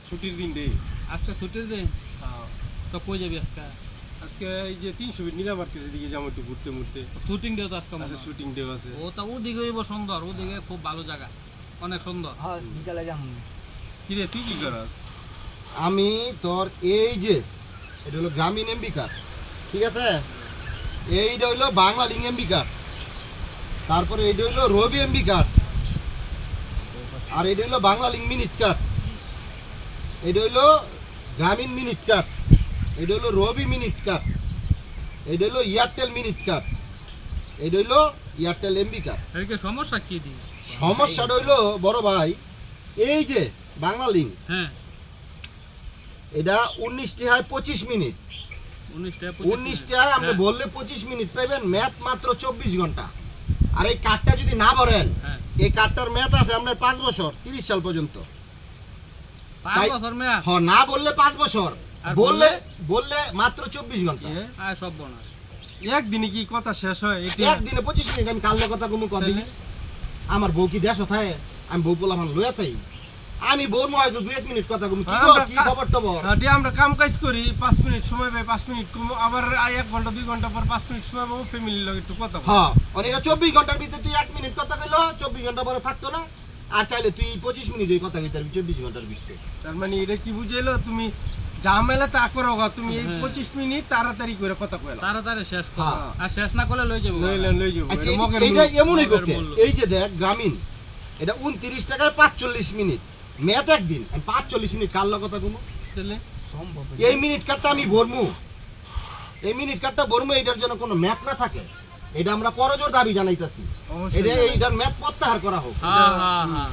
ছুটির দিন রে। আজকে ছুটির দিন, তো কই যাবি আজকে? আজকে এই যে 300 ফিট নীলা মার্কেটের দিকে যাবো একটু ঘুরতে মুড়তে। শুটিং ডে তো আজকে মনে আচ্ছা হয়। শুটিং ডে আছে। ও তা ওদিকে হইব সুন্দর, ওদিকে খুব ভালো জায়গা, অনেক সুন্দর। হ্যাঁ বিকালে যাম। কি রে তুই কি করাস? আমি তোর এই যে এটা হলো গ্রামীণ এমবি কার্ড, ঠিক আছে? এইটা হইলো বাংলা লিঙ্ক এমবি কার্ড, তারপরে এইটা হইলো রবি এমবি কার্ড, আর এটা হইলো বাংলা লিঙ্ক মিনিট কার্ড, এটা হইলো গ্রামীণ মিনিট কার্ড, এটা হইলো রবি মিনিট কার্ড, এটা হইলো এয়ারটেল মিনিট কার্ড, এটা হইলো এয়ারটেল এমবি কার্ড। এদিকে সমস্যা কি দি? সমস্যাটা হইলো বড় ভাই, এই যে বাংলা লিঙ্ক হ্যাঁ, এটা 19 টাকায় 25 মিনিট, 19 টাকায় আপনি বললে 25 মিনিট পাবেন, ম্যাথ মাত্র 24 ঘন্টা। আর এই কার্ডটা যদি না ভরেন, হ্যাঁ। এই কার্ডটার ম্যাথ আছে আপনার 5 বছর 30 সাল পর্যন্ত। 5 বছর মেয়া? হ্যাঁ, না বললে 5 বছর, আর বললে বললে মাত্র 24 ঘন্টা। আয় সব বোনাস। একদিনে কি কথা শেষ হয়? এটা একদিনে 25 মিনিট। আমি কাল কথা কমু কবি আমার বউ কি দেশ থাকে, আমি বউ বললাম লইয়া তাই, আমি বউর ময় 2-1 মিনিট কথা কমু, কি গো, কি খবর টবর? আমরা কাম কাজ করি, 5 মিনিট সময় পাই, 5 মিনিট কম, আবার 1 ঘন্টা 2 ঘন্টা পর 5 মিনিট সময় পাবো ফ্যামিলির লগে একটু কথা বলবো। হ্যাঁ, আর এটা 24 ঘন্টার ভিতরে তুই 1 মিনিট কথা কইলো 24 ঘন্টা পরে থাকতো না। আর চাইলে তুই 25 মিনিট কথা কইতে পারবি 24 ঘন্টার ভিতরে। তার মানে এটা কি বুঝাইলো, তুমি ঝামেলা তা করো গা, তুমি এই 25 মিনিট তাড়াতাড়ি করে কথা কইলা, তাড়াতাড়ি শেষ কর, হ্যাঁ। আর শেষ না করলে লই যাবো। লই যাবো। আচ্ছা, এটা মগের এইটা মূল্য। এমনই মগের করতে, মূল্য। এই যে দেখ গ্রামীণ, এটা 29 টাকায় 45 মিনিট, ম্যাথ একদিন, আমি 45 মিনিট কাল কথা কমু। তাহলে সম্ভব এই মিনিট কার্ডটা আমি ভরমু, এই মিনিট কার্ডটা ভরমু, এটার জন্য কোনো ম্যাথ না থাকে, এটা আমরা করজোর দাবি জানাইতাছি, অবশ্যই এটা এইটার ম্যাথ প্রত্যাহার করা হোক। হ্যাঁ হ্যাঁ হ্যাঁ,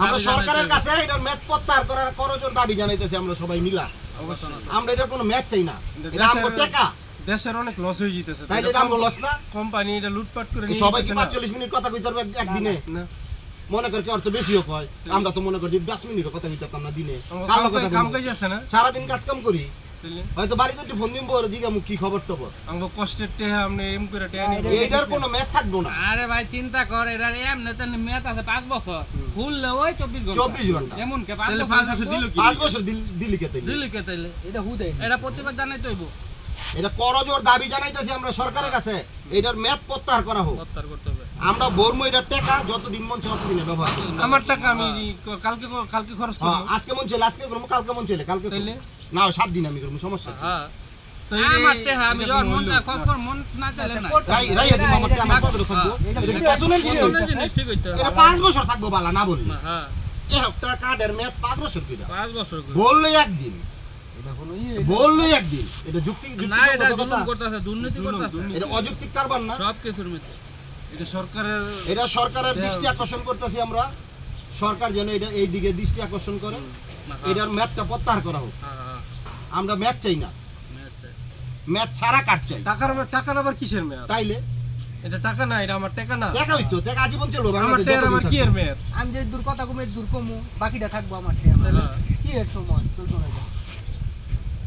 আমরা দাবি সরকারের জানাইতে কাছে এটার ম্যাথ প্রত্যাহার করার করজোর দাবি জানাইতেছি আমরা সবাই মিলা। অবশ্যই। আমরা এটার কোনো ম্যাথ চাই না, এটা এটা আমার দেশের- টাকা, দেশের অনেক লস হয়ে যেতেছে, তাইলে এটা আমার লস না? কোম্পানি এটা লুটপাট করে নিয়ে সবাই কি যেতেছে না। 45 মিনিট কথা কইতে পারবে একদিনে? না, মনে কর কি অর্থ বেশিও কয়, আমরা তো মনে করি 10 মিনিটের কথা কইতে পারতাম না দিনে, আমরা কাল কাম কথা কাম বলবো। কাজ আছে না, সারাদিন কাজ কাম করি, তাহলে হয়তো বাড়িতে একটু ফোন দিব দিকে মুখ কি খবর টবর, আমরা কষ্টের টেহা আমরা এম করে টেহা নিয়ে এইটার কোনো ম্যাথ থাকবো না। আরে ভাই চিন্তা কর, এরা এমনি তো মেয়াদ আছে 5 বছর, ফুললে ওই 24 ঘন্টা। 24 ঘন্টা। এমন কে 5 তাহলে বছর 5 বছর দিল কি? 5 বছর দিলি কে তাইলে? দিলি কে তাইলে? এটা হুদাই এটা প্রতিবার জানাই তো হইব, এটা করজোর দাবি জানাইতেছি আমরা সরকারের কাছে, এটার ম্যাথ প্রত্যাহার করা হোক। প্রত্যাহার করতে হবে। আমরা বর্ম এটার টাকা যতদিন মন চায় ততদিনে ব্যবহার করি। আমার টাকা আমি কালকে খরচ হ্যাঁ, করব। আজকে মন চাইলে আজকে করবো, কালকে মন চাইলে কালকে করবো। তাইলে? না 7 দিন আমি করবো, সমস্যা কি? হ্যাঁ, তো এই- আমার টেহা আমি এটা যখন কোনো মন মূল্য না না। খবর মন না চাইলে না। রাই এদিন আমার টাকা আমার কত থাকবো? এটা এটা পুরো পেছনের জিনিস। পছন্দের জিনিস ঠিক হইতে হবে। এটা 5 বছর থাকবো বালা না বললি। হ্যাঁ, একটা কার্ডের ম্যাথ 5 বছর কিনা 5 বছর করে। বললে একদিন, এটা কোনো ইয়ে বললে একদিন, এটা যুক্তি না, এটা যুক্তিসঙ্গত জুলুম কথা? করতেছে, দুর্নীতি করতেছে এটা অযৌক্তিক কারবার না? সব কিছুর মধ্যে। এটা সরকারের এটা সরকারের দেয়া দৃষ্টি উচিত। আকর্ষণ করতেছি আমরা, সরকার যেন এটা এই দিকে দৃষ্টি আকর্ষণ করে, হ্যাঁ, এটার ম্যাথটা প্রত্যাহার করা হোক। হ্যাঁ, হ্যাঁ, আমরা ম্যাথ চাই না, আচ্ছা। ম্যাথ ছাড়া কাট চাই। টাকার আবার কিসের মেয়াদ? তাইলে এটা টাকা না, এটা আমার টাকা না। টাকা হইতো, টাকা আজীবন চলবো আমার বাংলাদেশ টাকা আমার যতদিন কি এর থাকবো। মেয়াদ? আমি যে দূর কথা কমে দূর কমু, বাকিটা থাকবো আমার ঠেয়া। হ্যাঁ। কি এর সময় চলতো না।